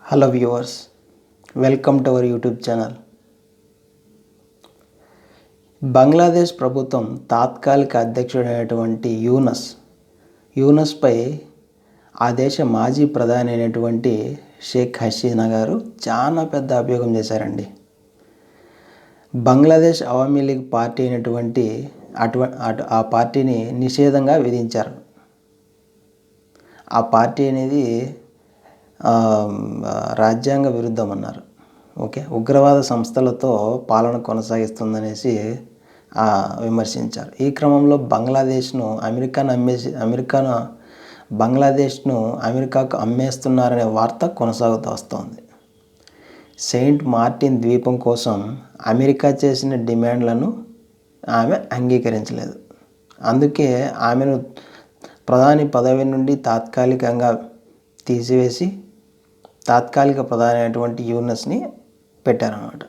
Hello viewers, welcome to our YouTube channel. Bangladesh ప్రభుత్వం తాత్కాలిక అధ్యక్షుడైనటువంటి యూనస్పై ఆ దేశ మాజీ ప్రధాని అయినటువంటి షేక్ హసీనా గారు చాలా పెద్ద అభియోగం చేశారండి. బంగ్లాదేశ్ అవామీ లీగ్ పార్టీ అయినటువంటి ఆ పార్టీని నిషేధంగా విధించారు. ఆ పార్టీ అనేది రాజ్యాంగ విరుద్ధం అన్నారు. ఉగ్రవాద సంస్థలతో పాలన కొనసాగిస్తుందనేసి విమర్శించారు. ఈ క్రమంలో బంగ్లాదేశ్ను అమెరికాకు అమ్మేస్తున్నారనే వార్త కొనసాగుతూ వస్తోంది. సెయింట్ మార్టిన్ ద్వీపం కోసం అమెరికా చేసిన డిమాండ్లను ఆమె అంగీకరించలేదు. అందుకే ఆమెను ప్రధాని పదవి నుండి తాత్కాలికంగా తీసివేసి తాత్కాలిక ప్రధాని అయినటువంటి యూనస్ని పెట్టారన్నమాట.